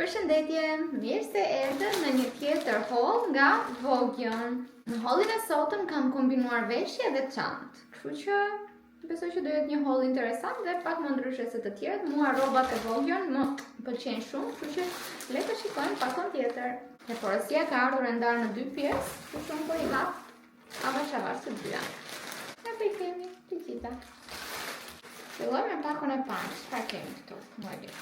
Përshëndetje, mirë se erdhën në një tjetër haul nga Vogion. Në haulin e sotëm kam kombinuar veshje dhe çantë, kështu që besoj që do jetë një haul interesant dhe pak më ndryshe se të tjerët. Mua rrobat e Vogion më pëlqejnë shumë, kështu që le të shikojmë pakon tjetër. E porosia ka ardhur e ndarë në dy pjesë, kështu që unë po i hap avash të dyja. Ne po i kemi të gjitha. Fillojmë me pakon e parë, çfarë kemi këtu? Muaj.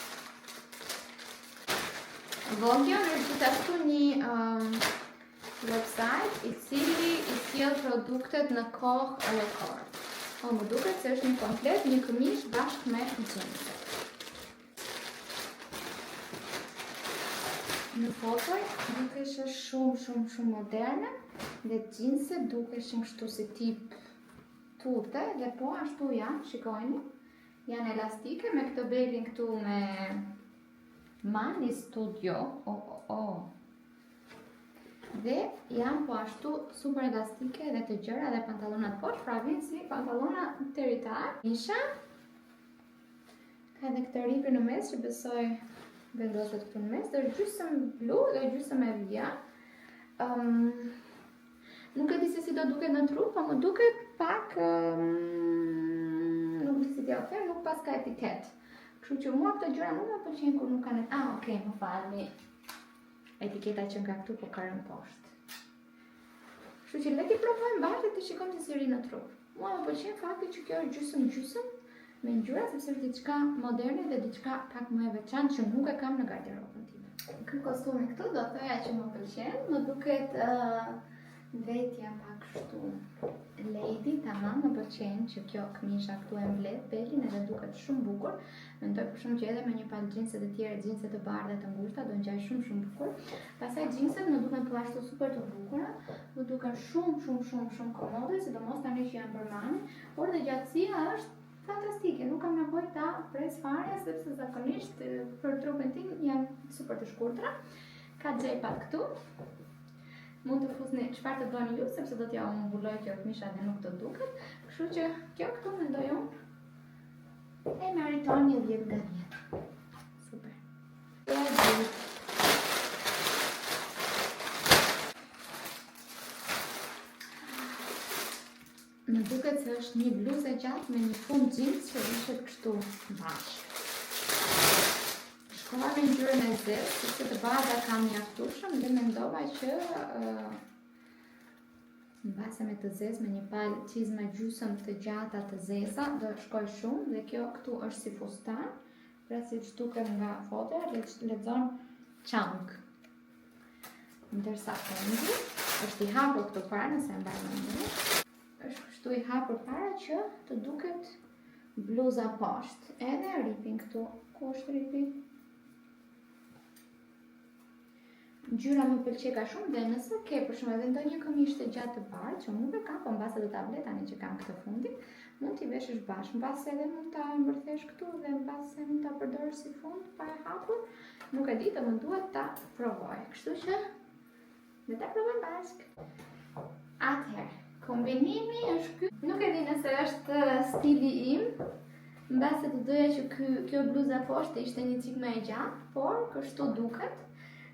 Vogion është gjithashtu një website i cili i sjell produktet në kohë rekord. Më duket se është një komplet, një këmish bashkë me xhinse. Në fotoj dukeshin shumë moderne dhe xhinse dukeshin kështu si tip tute dhe po ashtu janë, shikojni, janë elastike me këtë belin këtu me Mani Studio, dhe janë po ashtu super elastike dhe të gjëra dhe pantallonat poshtë, pra vinë si pantallona teritar. Nisha ka edhe këtë ripin në mes që besoj vendoset këtu në mes, dhe është gjysmë blu dhe gjysmë e vija. Nuk e di se si do duket në trup, po më duket pak nuk di si t'ja u them, nuk pas ka etiket. Kështu që mua këto gjëra nuk më pëlqejnë kur nuk kanë okej, më falni. Etiketa që nga këtu po ka rënë poshtë. Kështu që le t'i provojmë bashkë dhe të shikojmë se si ri në trup. Mua më pëlqen fakti që kjo është gjysmë me ngjyra, sepse është diçka moderne dhe diçka pak më e veçantë që nuk e kam në garderobën time. Ky kostumi këtu do thoya që më pëlqen, më duket vetja pak kështu lady, tamam, më pëlqen që kjo këmisha këtu e mbledh belin edhe duket shumë bukur. Mendoj për shumë që edhe me një palë xhinse të tjera, xhinse të bardha të ngushta do ngjaj shumë bukur. Pastaj xhinset më duken po ashtu super të bukura, më duken shumë komode, sidomos tani që janë për mane, por dhe gjatësia është fantastike, nuk kam nevojë ta pres fare sepse zakonisht për trupin tim janë super të shkurtra. Ka xhepat këtu. Mund të fusni çfarë të doni ju, sepse do t'ja umbulloj kjo këmisha dhe nuk të duket. Kështu që kjo këtu mendoj unë e meriton një 10 nga 10. Super. Më duket se është një bluzë e gjatë me një fund jeans që vishet kështu bashkë. Shkova me ngjyrën e zezë, sepse të bardha kam mjaftueshëm dhe mendova që mbase me të zezë me një palë çizme gjysmë të gjata të zeza do të shkoj shumë dhe kjo këtu është si fustan, pra siç duket nga fotoja, lexon çank. Ndërsa fundi është i hapur këtu para nëse mbaj mendjen. Është kështu i hapur para që të duket bluza poshtë, edhe ripin këtu. Ku është ripi? Ngjyra më pëlqej ka shumë dhe nëse ke për shembull edhe ndonjë këmishë të gjatë të bardhë që nuk e kam, po mbase do ta ble tani që kam këtë fundin, mund t'i veshësh bashkë, mbase edhe mund ta mbërthesh këtu dhe mbase mund ta përdorësh si fund pa e hapur. Nuk e di, të më duhet ta provoj. Kështu që le ta provojmë bashkë. Atëherë, kombinimi është ky. Nuk e di nëse është stili im, mbase të doja që kjo bluza poshtë ishte një çik më e gjatë, por kështu duket.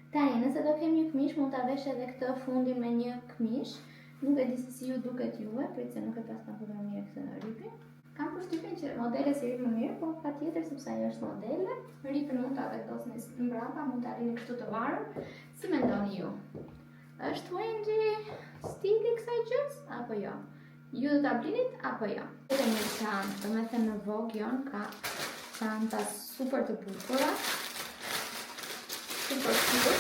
Tani, nëse do kem një këmish, mund ta vesh edhe këtë fundin me një këmish. Nuk e di se si ju duket juve, prit se nuk e pas kam fotografuar mirë këtë ripin. Kam përshtypjen që modele si rip më mirë, por patjetër sepse ajo është modele. Ripin mund ta vendosni mbrapa, mund ta lini kështu të varur. Si mendoni ju? Është trendy stili kësaj gjës apo jo? Ju do ta blinit apo jo? Edhe një çantë, domethënë në Vogion ka çanta super të bukura. Super cute.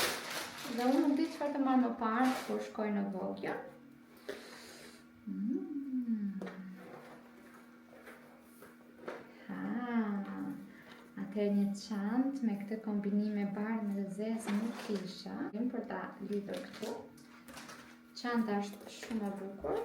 Dhe unë nuk di çfarë të marr më parë kur shkoj në Vogion. Atëherë një çantë me këtë kombinim me bardhë me zezë nuk kisha. Jem për ta lidhur këtu. Çanta është shumë e bukur.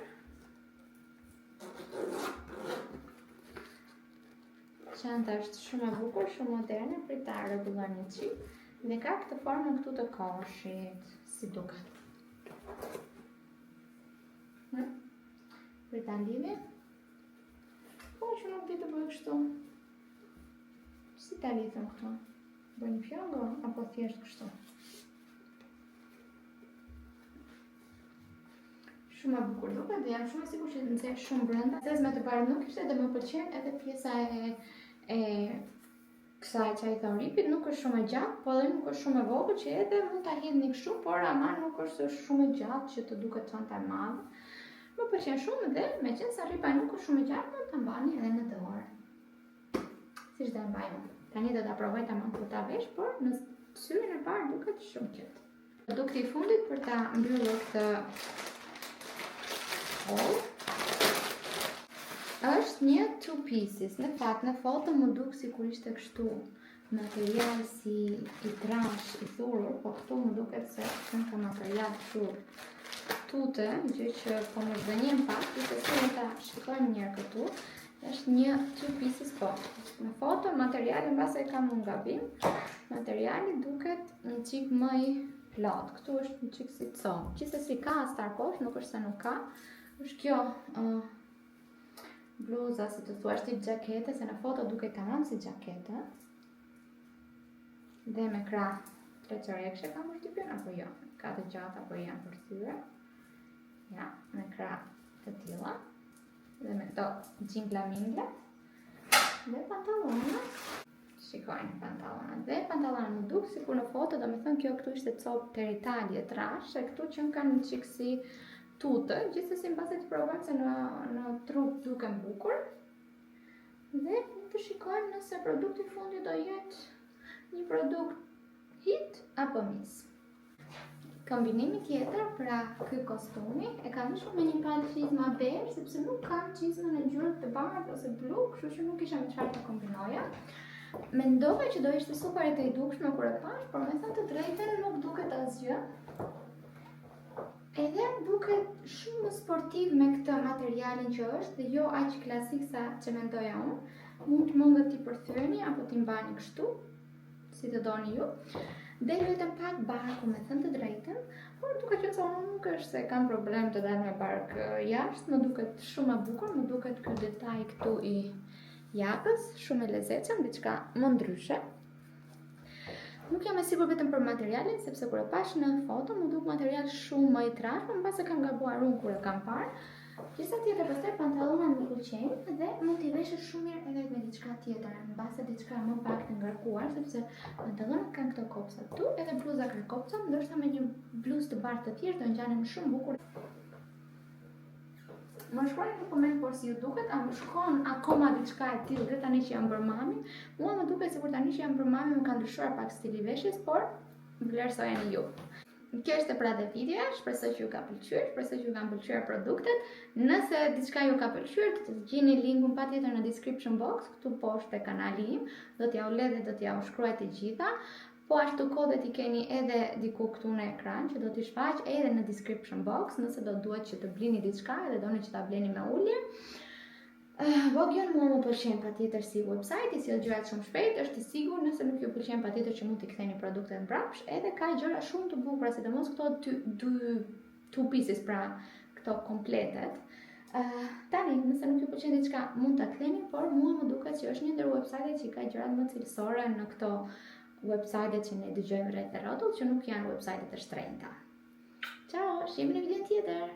Çanta është shumë e bukur, shumë moderne, prit ta rregulloj një çik. Dhe ka këtë formën këtu të koshit, si duket. Prit ta lidhi. Po që nuk di të bëj kështu. Si ta lidhëm këtu? bëj një fjalë apo thjesht kështu. Shumë e bukur duket dhe jam shumë e sigurt që të nxesh shumë brenda. Zezme të parë nuk ishte dhe më pëlqen edhe pjesa e kësaj çaj thoripit, nuk është shumë e gjatë, po edhe nuk është shumë e vogël që edhe mund ta hidhni kështu, por ama nuk është shumë e gjatë që të duket çanta e madhe. Më pëlqen shumë dhe meqense rripa nuk është shumë e gjatë, mund ta mbani edhe në dorë. Siç do mbaj unë. Tani do ta provoj tamam kur ta vesh, por në syrin e parë duket shumë qet. Produkti i fundit për ta mbyllur këtë haul është një two pieces. Në fakt në foto më duk sikur ishte kështu material si i trash, i thurur, po këtu më duket se kanë ka material kështu tute, gjë që po më zgënjen pak, se ta shikojmë njërë këtu. Është një two pieces po. Në foto materiali mbase kam un gabim. Materiali duket një çik më i plot. Këtu është një çik si com. Gjithsesi ka starkosh, nuk është se nuk ka. Është kjo bluza, si të thua, tip xhakete, se në foto duket tamam si xhakete. Dhe me krah treqërekshë kam përshtypjen apo jo? Ka të gjata apo janë përthyer? Ja, me krah të tilla. Dhe me këto gjingla mingla. Dhe pantalonat. Shikojnë pantalonat. Dhe pantalonat më duk sikur në foto, do me thënë kjo këtu ishte copë teritalje trash, e këtu që kanë një çik si tutë, gjithsesi mbase të provojmë se në trup duken bukur. Dhe të shikojmë nëse produkti fundi do jetë një produkt hit apo mis. Kombinimi tjetër pra ky kostumi e kam veshur me një palë çizma beige, sepse nuk kam çizmën e ngjyrë të bardhë ose blu, kështu që nuk kisha me çfarë të kombinoja. Mendova që do ishte super e dukshme kur e pash, por me thënë të drejtën nuk duket asgjë. Edhe duket shumë sportiv me këtë materialin që është dhe jo aq klasik sa që mendoja unë. Mund të mundet t'i përthyeni apo t'i mbani kështu, si të doni ju. Dhe vetëm pak barku me thënë të drejtën, por duket që unë nuk është se kam problem të dal me bark jashtë, më duket shumë e bukur, më duket ky detaj këtu i jakës, shumë e lezetshëm, diçka më ndryshe. Nuk jam e sigurt vetëm për materialin, sepse kur e pash në foto më duk material shumë më i trashë, por mbase kam gabuar unë kur e kam parë. Gjithsa tjetër pastaj pantallonat më pëlqejnë dhe mund t'i veshësh shumë mirë edhe me diçka tjetër, mbase diçka më pak të ngarkuar, sepse pantallonat kanë këto kopsa këtu, edhe bluza ka kopsa, ndoshta me një bluzë të bardhë të thjeshtë do ngjanin shumë bukur. Më shkruani në koment por si ju duket, a më shkon akoma diçka e tillë dhe tani që jam bërë mami. Mua më duket sikur tani që jam bërë mami më ka ndryshuar pak stili veshjes, por vlerësojeni ju. Kjo është pra dhe videoja, shpresoj që ju ka pëlqyer, shpresoj që ju kanë pëlqyer produktet. Nëse diçka ju ka pëlqyer, do të gjeni linkun patjetër në description box, këtu poshtë te kanali im, do t'ja u lidh dhe do t'ja u shkruaj të gjitha. Po ashtu kodet i keni edhe diku këtu në ekran, që do t'i shfaq edhe në description box, nëse do duhet që të blini diçka edhe doni që ta bleni me ulje. Vogjon mua më pëlqen patjetër si website, si gjërat shumë shpejt, është i sigurt, nëse nuk ju pëlqen patjetër që mund t'i ktheni produktet mbrapsht, edhe ka gjëra shumë të bukura, sidomos këto two pieces, pra këto kompletet. Tani, nëse nuk ju pëlqen diçka, mund ta ktheni, por mua më duket që është një ndër website-et që ka gjërat më cilësore në këto website-et që ne dëgjojmë rreth rrotull, që nuk janë website-et të shtrenjta. Ciao, shihemi në video tjetër.